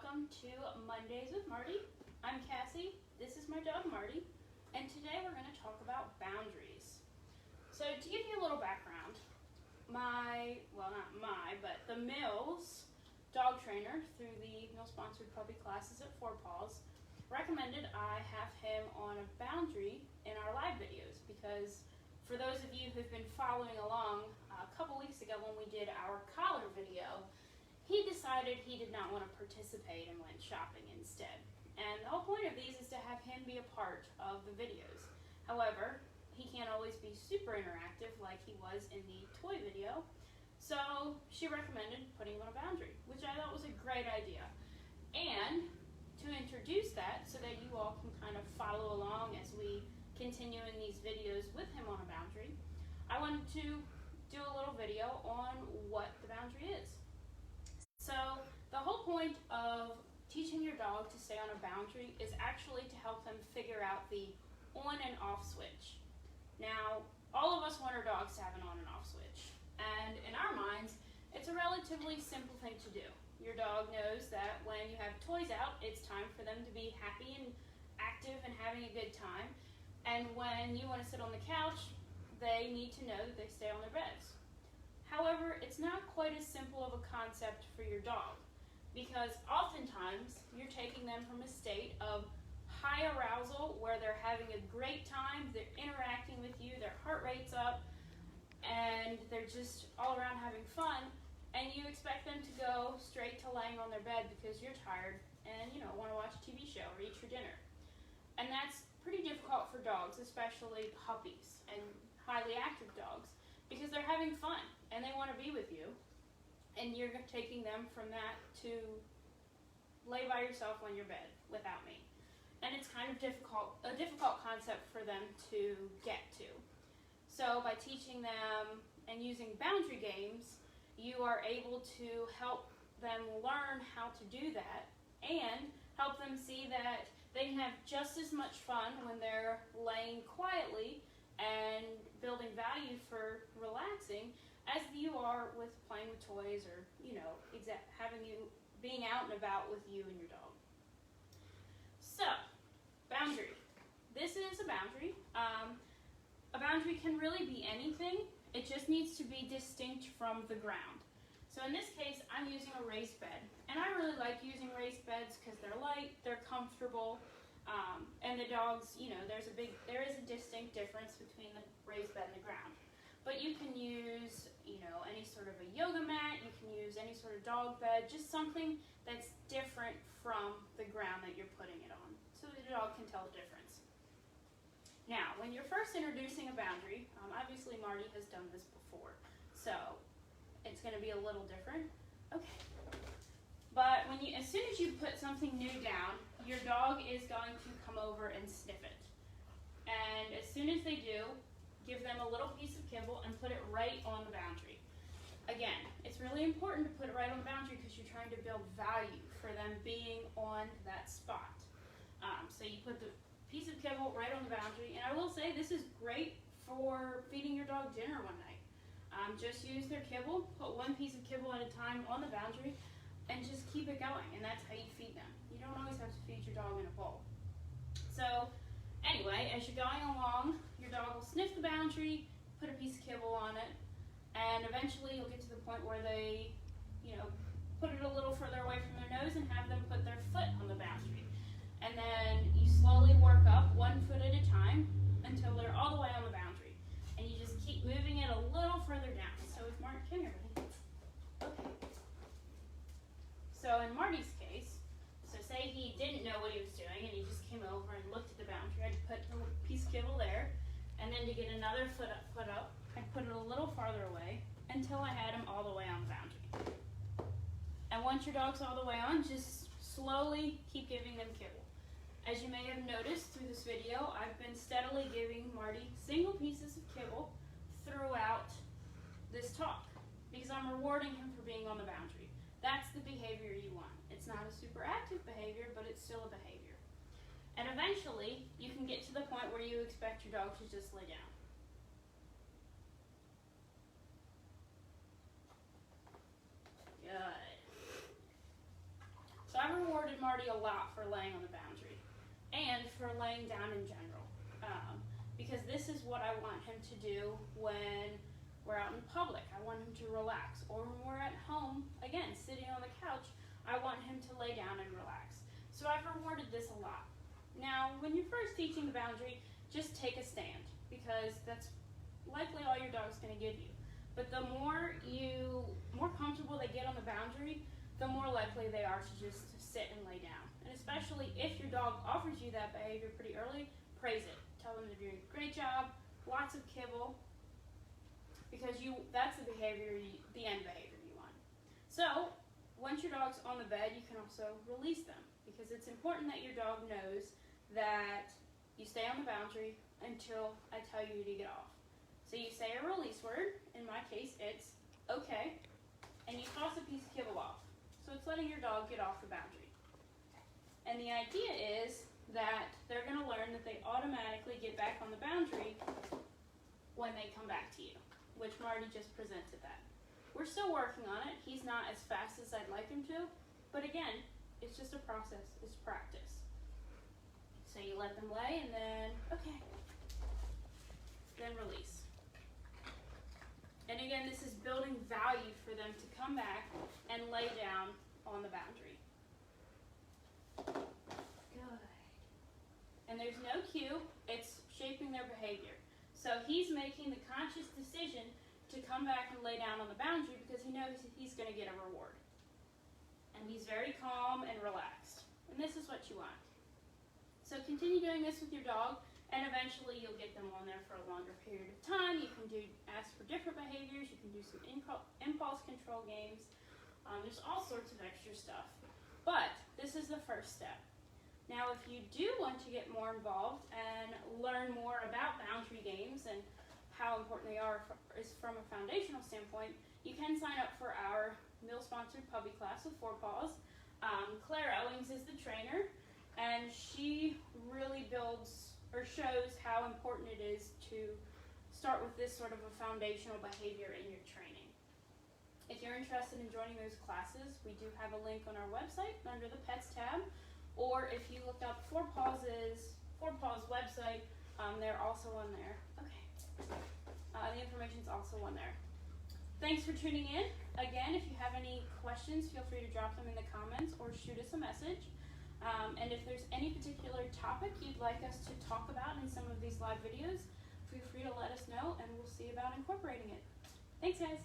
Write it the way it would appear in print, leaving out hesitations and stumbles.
welcome to Mondays with Marty. I'm Cassie, this is my dog Marty, and today we're going to talk about boundaries. So to give you a little background, the Mills dog trainer through the Mill-sponsored puppy classes at Four Paws recommended I have him on a boundary in our live videos because for those of you who've been following along, a couple weeks ago when we did our collar video, he decided he did not want to participate and went shopping instead. And the whole point of these is to have him be a part of the videos. However, he can't always be super interactive like he was in the toy video, so she recommended putting him on a boundary, which I thought was a great idea. And to introduce that so that you all can kind of follow along as we continue in these videos with him on a boundary, I wanted to do a little video on what the boundary is. So the whole point of teaching your dog to stay on a boundary is actually to help them figure out the on and off switch. Now, all of us want our dogs to have an on and off switch, and in our minds, it's a relatively simple thing to do. Your dog knows that when you have toys out, it's time for them to be happy and active and having a good time, and when you want to sit on the couch, they need to know that they stay on their beds. However, it's not quite as simple of a concept for your dog because oftentimes you're taking them from a state of high arousal where they're having a great time, they're interacting with you, their heart rate's up, and they're just all around having fun, and you expect them to go straight to laying on their bed because you're tired and want to watch a TV show or eat your dinner. And that's pretty difficult for dogs, especially puppies and highly active dogs, because they're having fun and they want to be with you, and you're taking them from that to lay by yourself on your bed without me. And it's kind of a difficult concept for them to get to. So by teaching them and using boundary games, you are able to help them learn how to do that and help them see that they can have just as much fun when they're laying quietly and building value for relaxing as you are with playing with toys or, having you being out and about with you and your dog. So, boundary. This is a boundary. A boundary can really be anything. It just needs to be distinct from the ground. So in this case, I'm using a raised bed. And I really like using raised beds because they're light, they're comfortable, and the dogs, there is a distinct difference between the raised bed and the ground. But you can use, any sort of a yoga mat, you can use any sort of dog bed, just something that's different from the ground that you're putting it on, so the dog can tell the difference. Now, when you're first introducing a boundary, obviously Marty has done this before, so it's going to be a little different. Okay. But as soon as you put something new down, your dog is going to come over and sniff it. And as soon as they do, give them a little piece of kibble and put it right on the boundary. Again, it's really important to put it right on the boundary because you're trying to build value for them being on that spot. So you put the piece of kibble right on the boundary, and I will say this is great for feeding your dog dinner one night. Just use their kibble, put one piece of kibble at a time on the boundary, and just keep it going, and that's how you feed them. You don't always have to feed your dog in a bowl. So anyway, as you're going along, your dog will sniff the boundary, put a piece of kibble on it, and eventually you'll get to the point where they, put it a little further away from their nose and have them put their foot on the boundary. And then you slowly work up 1 foot at a time until they're all the way on the boundary. And you just keep moving it a little further down. So if Marty, come here, buddy. Okay. So in Marty's case, say he didn't know what he was doing and he just came over and looked at the boundary, I'd put a piece of kibble there, and then to get another foot up, I'd put it a little farther away until I had him all the way on the boundary. And once your dog's all the way on, just slowly keep giving them kibble. As you may have noticed through this video, I've been steadily giving Marty single pieces of kibble throughout this talk because I'm rewarding him for being on the boundary. That's the behavior you want. It's not a super active behavior, but it's still a behavior. And eventually, you can get to the point where you expect your dog to just lay down. Good. So I reward Marty a lot for laying on the boundary and for laying down in general. Because this is what I want him to do when we're out in public. I want him to relax. Or when we're at home, again, sitting on the couch, I want him to lay down and relax. So I've rewarded this a lot. Now, when you're first teaching the boundary, just take a stand, because that's likely all your dog's going to give you. But the more comfortable they get on the boundary, the more likely they are to just sit and lay down. And especially if your dog offers you that behavior pretty early, praise it. Tell them they're doing a great job, lots of kibble, because that's the end behavior you want. So, once your dog's on the bed, you can also release them, because it's important that your dog knows that you stay on the boundary until I tell you to get off. So you say a release word, in my case it's okay, and you toss a piece of kibble off. So it's letting your dog get off the boundary. And the idea is that they're going to learn that they automatically get back on the boundary when they come back to you, which Marty just presented that. We're still working on it. He's not as fast as I'd like him to, but again, it's just a process. It's practice. So you let them lay and then, okay, then release. And again, this is building value for them to come back and lay down on the boundary. Good. And there's no cue, it's shaping their behavior. So he's making the conscious decision to come back and lay down on the boundary because he knows that he's going to get a reward. And he's very calm and relaxed. And this is what you want. So continue doing this with your dog, and eventually you'll get them on there for a longer period of time. You can ask for different behaviors. You can do some impulse control games. There's all sorts of extra stuff. But this is the first step. Now, if you do want to get more involved and learn more about boundary games and how important they are from a foundational standpoint, you can sign up for our meal-sponsored puppy class with 4 Paws. Claire Ellings is the trainer, and she really shows how important it is to start with this sort of a foundational behavior in your training. If you're interested in joining those classes, we do have a link on our website under the Pets tab, or if you look up 4 Paws' website, they're also on there. Okay. The information's also on there. Thanks for tuning in. Again, if you have any questions, feel free to drop them in the comments or shoot us a message. And if there's any particular topic you'd like us to talk about in some of these live videos, feel free to let us know and we'll see about incorporating it. Thanks, guys.